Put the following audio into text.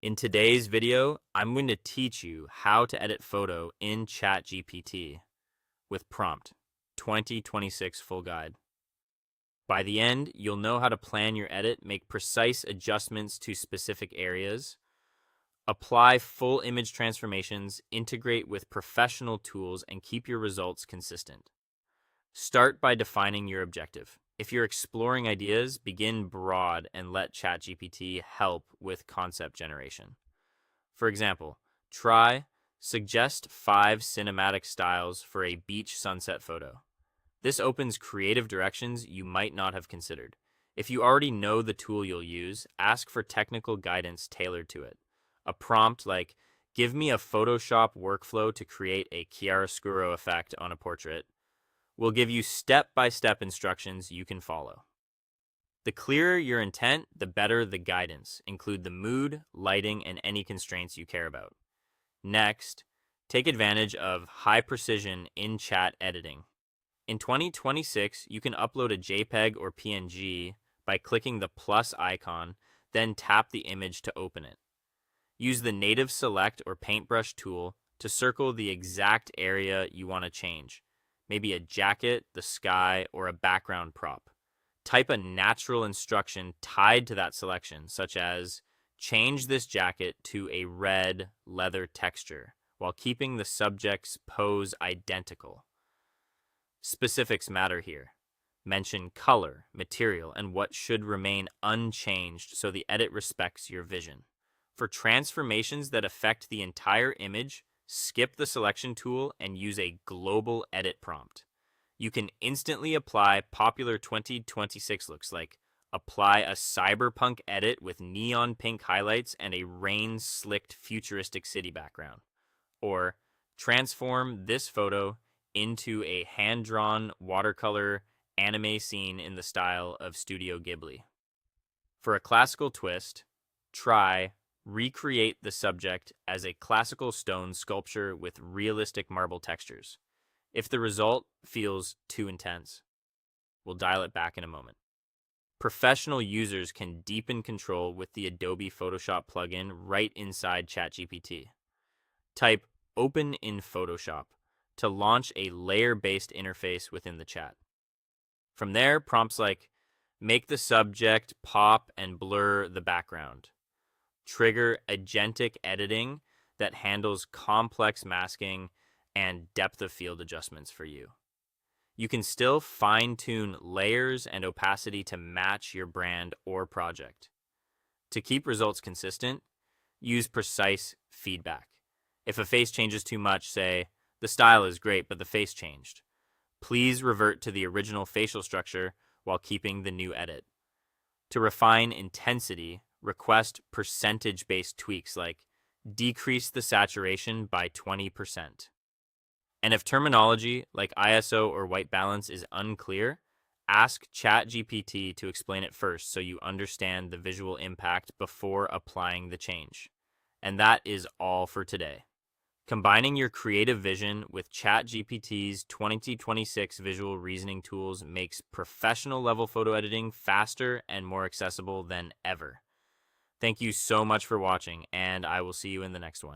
In today's video, I'm going to teach you how to edit photo in ChatGPT with prompt 2026 full guide. By the end, you'll know how to plan your edit, make precise adjustments to specific areas, apply full image transformations, integrate with professional tools, and keep your results consistent. Start by defining your objective. If you're exploring ideas, begin broad and let ChatGPT help with concept generation. For example, try suggest 5 cinematic styles for a beach sunset photo. This opens creative directions you might not have considered. If you already know the tool you'll use, ask for technical guidance tailored to it. A prompt like, give me a Photoshop workflow to create a chiaroscuro effect on a portrait, will give you step-by-step instructions you can follow. The clearer your intent, the better the guidance. Include the mood, lighting, and any constraints you care about. Next, take advantage of high precision in-chat editing. In 2026, you can upload a JPEG or PNG by clicking the plus icon, then tap the image to open it. Use the native select or paintbrush tool to circle the exact area you want to change, maybe a jacket, the sky, or a background prop. Type a natural instruction tied to that selection, such as change this jacket to a red leather texture while keeping the subject's pose identical. Specifics matter here. Mention color, material, and what should remain unchanged so the edit respects your vision. For transformations that affect the entire image, skip the selection tool and use a global edit prompt. You can instantly apply popular 2026 looks like apply a cyberpunk edit with neon pink highlights and a rain-slicked futuristic city background. Or transform this photo into a hand-drawn watercolor anime scene in the style of Studio Ghibli. For a classical twist, try recreate the subject as a classical stone sculpture with realistic marble textures. If the result feels too intense, we'll dial it back in a moment. Professional users can deepen control with the Adobe Photoshop plugin right inside ChatGPT. Type Open in Photoshop to launch a layer-based interface within the chat. From there, prompts like make the subject pop and blur the background. Trigger agentic editing that handles complex masking and depth of field adjustments for you. You can still fine-tune layers and opacity to match your brand or project. To keep results consistent, use precise feedback. If a face changes too much, say, the style is great, but the face changed. Please revert to the original facial structure while keeping the new edit. To refine intensity, request percentage-based tweaks like decrease the saturation by 20%. And if terminology like ISO or white balance is unclear, ask ChatGPT to explain it first so you understand the visual impact before applying the change. And that is all for today. Combining your creative vision with ChatGPT's 2026 visual reasoning tools makes professional level photo editing faster and more accessible than ever. Thank you so much for watching, and I will see you in the next one.